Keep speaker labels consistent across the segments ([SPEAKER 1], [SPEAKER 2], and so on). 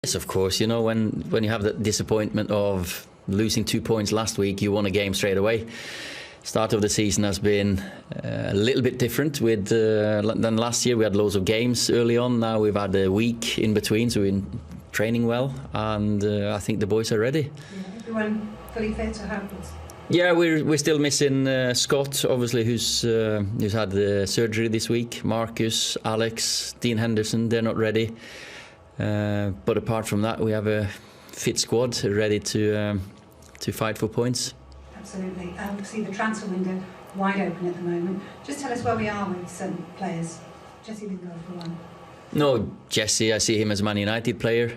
[SPEAKER 1] Yes, of course. You know, when you have that disappointment of losing 2 points last week, you won a game straight away. Start of the season has been a little bit different than last year. We had loads of games early on. Now we've had a week in between, so we've been training well, and I think the boys are ready.
[SPEAKER 2] Yeah, everyone fully fit or happens?
[SPEAKER 1] Yeah, we're still missing Scott, obviously, who's had the surgery this week. Marcus, Alex, Dean Henderson, they're not ready. But apart from that, we have a fit squad ready to fight for points.
[SPEAKER 2] Absolutely. See the transfer window wide open at the moment. Just tell us where we are with certain players. Jesse Lingard for one.
[SPEAKER 1] No, Jesse, I see him as a Man United player.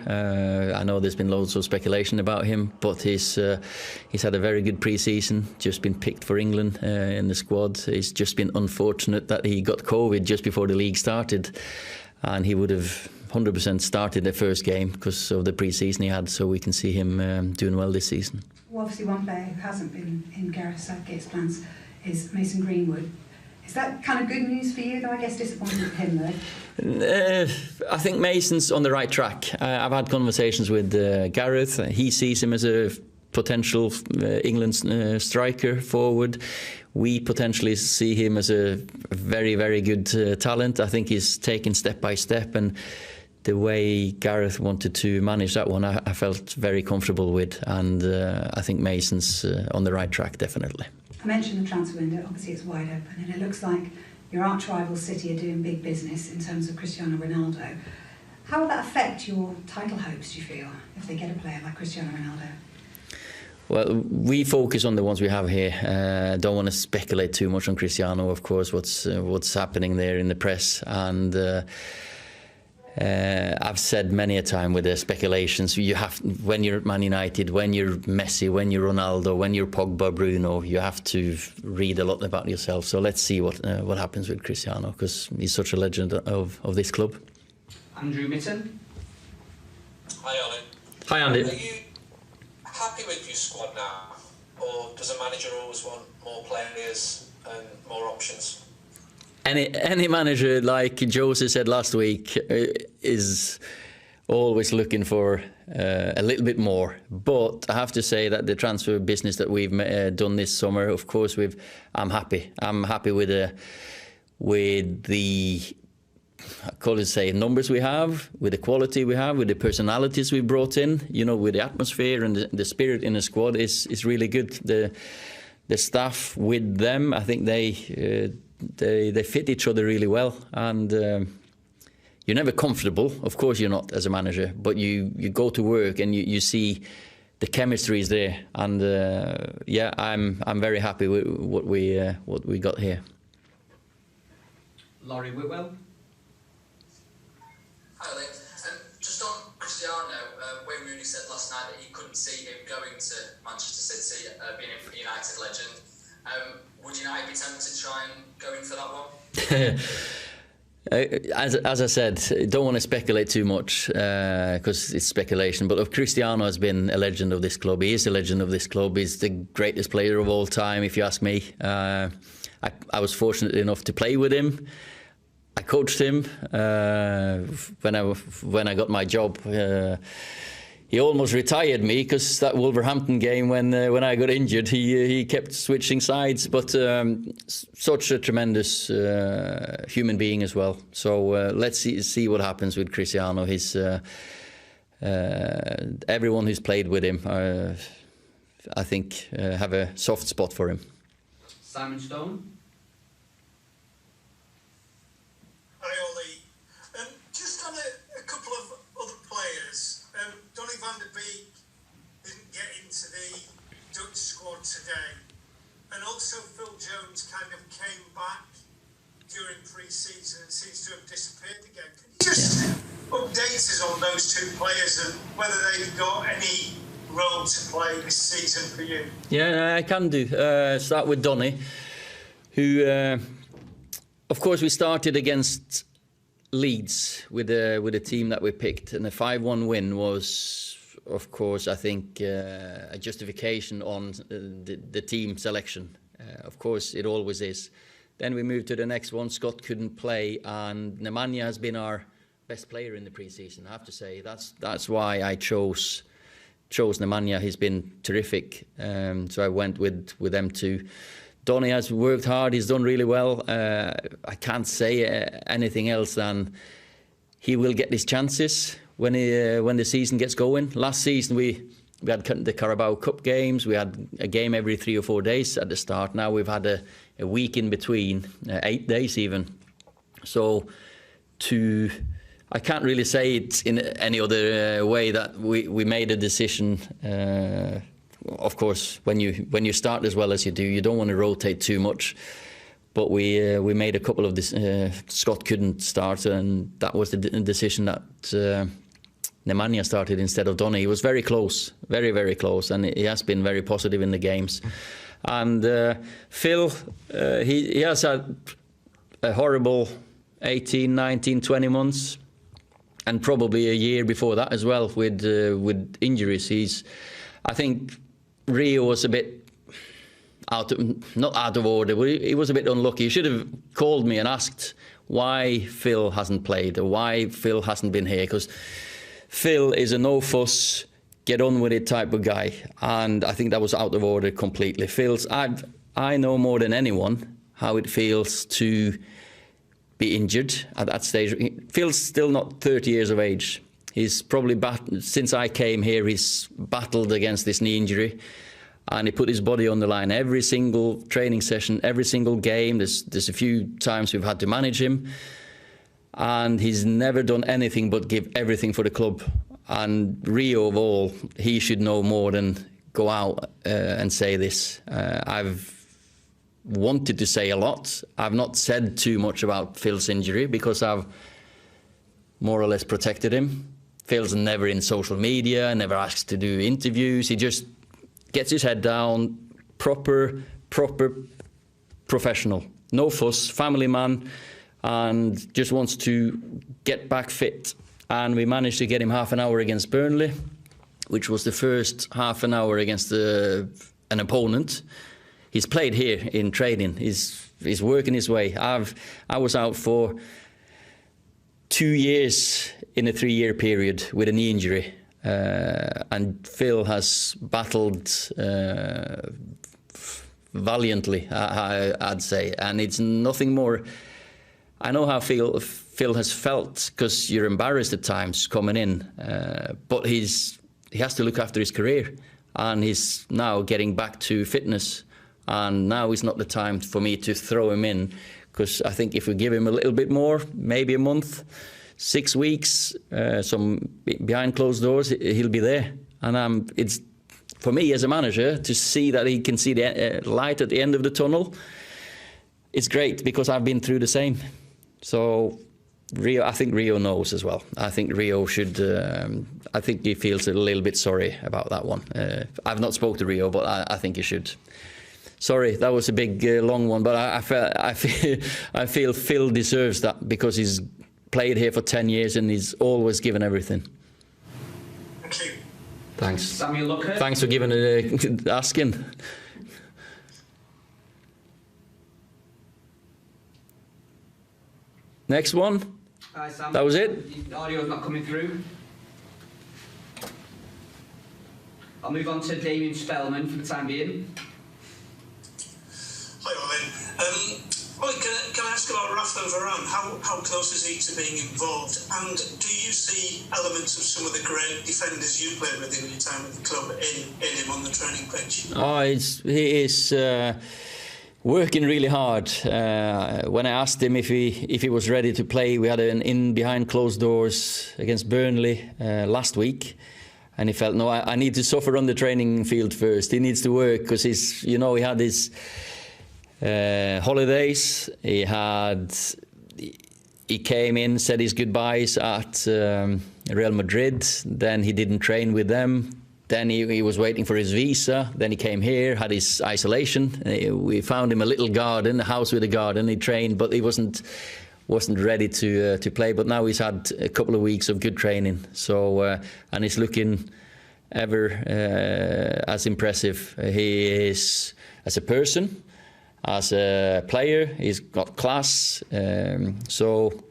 [SPEAKER 1] I know there's been loads of speculation about him, but he's had a very good pre-season, just been picked for England in the squad. It's just been unfortunate that he got COVID just before the league started, and he would have 100% started the first game because of the pre-season he had, so we can see him doing well this season.
[SPEAKER 2] Well, obviously one player who hasn't been in Gareth Southgate's plans is Mason Greenwood. Is that kind of good news for you, though? I guess disappointed with him, though.
[SPEAKER 1] I think Mason's on the right track. I've had conversations with Gareth. He sees him as a potential England striker forward. We potentially see him as a very, very good talent. I think he's taken step by step, and the way Gareth wanted to manage that one, I felt very comfortable with, and I think Mason's on the right track, definitely.
[SPEAKER 2] I mentioned the transfer window. Obviously it's wide open, and it looks like your arch rival City are doing big business in terms of Cristiano Ronaldo. How will that affect your title hopes, do you feel, if they get a player like Cristiano Ronaldo?
[SPEAKER 1] Well, we focus on the ones we have here. Don't want to speculate too much on Cristiano, of course, what's happening there in the press, and I've said many a time with the speculations, you have, when you're at Man United, when you're Messi, when you're Ronaldo, when you're Pogba, Bruno, you have to read a lot about yourself. So let's see what happens with Cristiano, because he's such a legend of this club.
[SPEAKER 3] Andrew Mitten.
[SPEAKER 4] Hi, Ollie.
[SPEAKER 1] Hi, Andy.
[SPEAKER 4] Are you happy with your squad now, or does a manager always want more players and more options?
[SPEAKER 1] Any manager, like Jose said last week, is always looking for a little bit more. But I have to say that the transfer business that we've done this summer, of course, I'm happy. I'm happy with the numbers we have, with the quality we have, with the personalities we brought in. You know, with the atmosphere and the spirit in the squad is really good. The staff with them, I think they fit each other really well, and you're never comfortable. Of course you're not as a manager, but you go to work and you see the chemistry is there, and yeah, I'm very happy with what we got here.
[SPEAKER 3] Laurie Whitwell.
[SPEAKER 5] Hi, Lee. Just on Cristiano, Wayne Rooney said last night that he couldn't see him going to Manchester City, being a United legend. Would United be tempted to try and go in for that one?
[SPEAKER 1] As I said, don't want to speculate too much because it's speculation. But Cristiano has been a legend of this club. He is a legend of this club. He's the greatest player of all time, if you ask me. I was fortunate enough to play with him. I coached him when I got my job. He almost retired me because that Wolverhampton game when I got injured, he kept switching sides. But such a tremendous human being as well. So let's see what happens with Cristiano. Everyone who's played with him, I think, have a soft spot for him.
[SPEAKER 3] Simon Stone.
[SPEAKER 6] Hi, Ollie. Just on a couple of other players, Donny van der Beek didn't get into the Dutch squad today, and also Phil Jones kind of came back during pre-season and seems to have disappeared again. Can you just update us on those two players and whether they've got any role to play this season for you?
[SPEAKER 1] Yeah, I can do. Start with Donny, who, of course, we started against Leeds with a team that we picked, and a 5-1 win was, of course, I think a justification on the team selection. Of course, it always is. Then we moved to the next one. Scott couldn't play, and Nemanja has been our best player in the pre-season. I have to say that's why I chose Nemanja. He's been terrific. So I went with them two. Donny has worked hard. He's done really well. I can't say anything else than he will get his chances when the season gets going. Last season we had the Carabao Cup games. We had a game every 3 or 4 days at the start. Now we've had a week in between, 8 days even. So I can't really say it in any other way that we made a decision. Of course, when you start as well as you do, you don't want to rotate too much. But we made a couple of this. Scott couldn't start, and that was the decision that Nemanja started instead of Donny. He was very close, very, very close, and he has been very positive in the games. And Phil, he has had a horrible 18, 19, 20 months, and probably a year before that as well with injuries. I think Rio was a bit not out of order, but he was a bit unlucky. He should have called me and asked why Phil hasn't played or why Phil hasn't been here, because Phil is a no-fuss, get-on-with-it type of guy, and I think that was out of order completely. I know more than anyone how it feels to be injured at that stage. Phil's still not 30 years of age. He's probably, since I came here, he's battled against this knee injury, and he put his body on the line every single training session, every single game. There's a few times we've had to manage him, and he's never done anything but give everything for the club. And Rio, of all, he should know more than go out and say this. I've wanted to say a lot. I've not said too much about Phil's injury because I've more or less protected him. Phil's never in social media, never asks to do interviews. He just gets his head down, proper professional. No fuss, family man, and just wants to get back fit. And we managed to get him half an hour against Burnley, which was the first half an hour against an opponent. He's played here in training. He's working his way. I was out for 2 years in a 3-year period with a knee injury. And Phil has battled valiantly, I'd say. And it's nothing more. I know how Phil has felt, because you're embarrassed at times coming in. But he has to look after his career. And he's now getting back to fitness. And now is not the time for me to throw him in, because I think if we give him a little bit more, maybe a month, 6 weeks, some behind closed doors, he'll be there. And it's for me as a manager to see that he can see the light at the end of the tunnel. It's great, because I've been through the same. So I think Rio knows as well. I think Rio should. I think he feels a little bit sorry about that one. I've not spoke to Rio, but I think he should. Sorry, that was a big, long one, but I feel Phil deserves that, because he's played here for 10 years and he's always given everything.
[SPEAKER 6] Thank you.
[SPEAKER 1] Thanks.
[SPEAKER 3] Samuel Lockhart.
[SPEAKER 1] Thanks for asking. Next one.
[SPEAKER 3] Hi, Sam.
[SPEAKER 1] That was it?
[SPEAKER 3] The audio's not coming through. I'll move on to Damien Spellman for the time being.
[SPEAKER 6] Hi, Ollie. Can I ask about Rafael Varane? How close is he to being involved? And do you see elements of some of the great defenders you played with in your time at the club in him on the training pitch? Oh,
[SPEAKER 1] he is working really hard. When I asked him if he was ready to play, we had an in behind closed doors against Burnley last week. And he felt, no, I need to suffer on the training field first. He needs to work, because he had his holidays. He came in, said his goodbyes at Real Madrid. Then he didn't train with them. Then he was waiting for his visa. Then he came here, had his isolation. We found him a little garden, a house with a garden. He trained, but he wasn't ready to play. But now he's had a couple of weeks of good training. So and he's looking ever as impressive. He is as a person, as a player. He's got class. So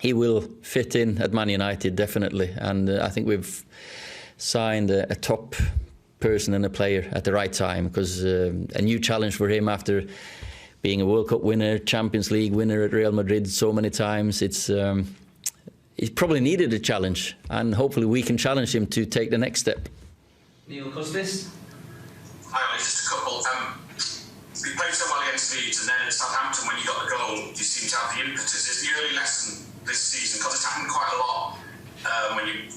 [SPEAKER 1] he will fit in at Man United, definitely. And I think we've signed a top person and a player at the right time, because a new challenge for him after being a World Cup winner, Champions League winner at Real Madrid so many times. He probably needed a challenge, and hopefully we can challenge him to take the next step.
[SPEAKER 3] Neil Custis.
[SPEAKER 7] Hi, just a couple. We played so well against Leeds, and then at Southampton, when you got the goal, you seem to have the impetus. Is the early lesson this season, because it's happened quite a lot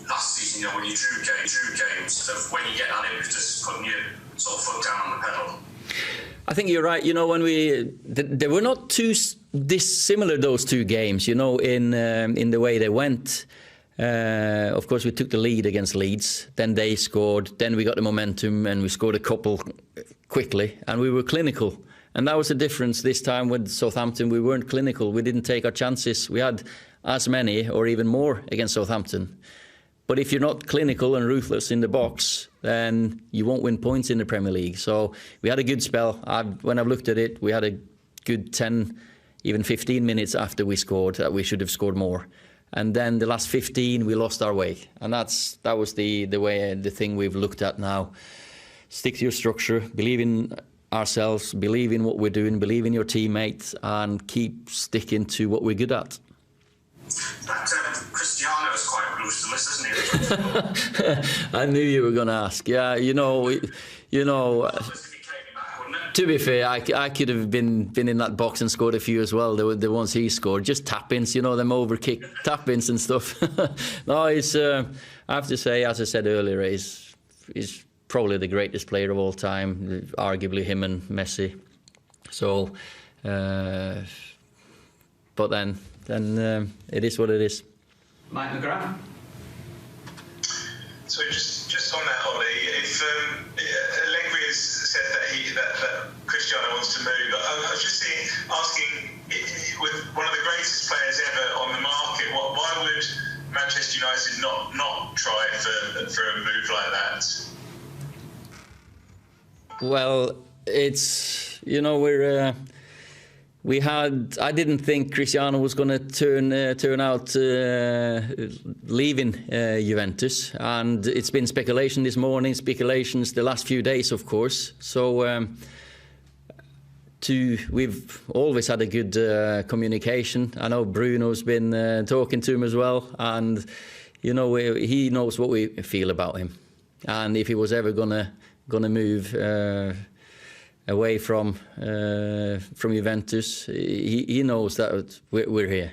[SPEAKER 7] last season, you know, when you drew games, so when you get that impetus, putting your sort of foot down on the pedal.
[SPEAKER 1] I think you're right. You know, when they were not too dissimilar, those two games, you know, in the way they went. Of course, we took the lead against Leeds, then they scored, then we got the momentum and we scored a couple quickly, and we were clinical. And that was the difference this time with Southampton. We weren't clinical. We didn't take our chances. We had as many or even more against Southampton. But if you're not clinical and ruthless in the box, then you won't win points in the Premier League. So we had a good spell. When I've looked at it, we had a good 10, even 15 minutes after we scored that we should have scored more. And then the last 15, we lost our way. And that was the thing we've looked at now. Stick to your structure, believe in ourselves, believe in what we're doing, believe in your teammates, and keep sticking to what we're good at.
[SPEAKER 7] That Cristiano is quite ruthless, isn't he?
[SPEAKER 1] I knew you were going to ask. Yeah, you know. To be fair, I could have been in that box and scored a few as well. The ones he scored, just tap-ins, you know, them overkick tap-ins and stuff. No, I have to say, as I said earlier, he's probably the greatest player of all time, arguably him and Messi. So, but then it is what it is.
[SPEAKER 3] Mike McGrath.
[SPEAKER 8] So just on that, Ollie, if Allegri has said that Cristiano wants to move, I was just asking, with one of the greatest players ever on the market, why would Manchester United not try for a move like that?
[SPEAKER 1] Well, it's, you know, I didn't think Cristiano was going to turn out leaving Juventus, and it's been speculation this morning, speculations the last few days, of course. So we've always had a good communication. I know Bruno's been talking to him as well, and you know, he knows what we feel about him, and if he was ever gonna move away from Juventus, he knows that we're here.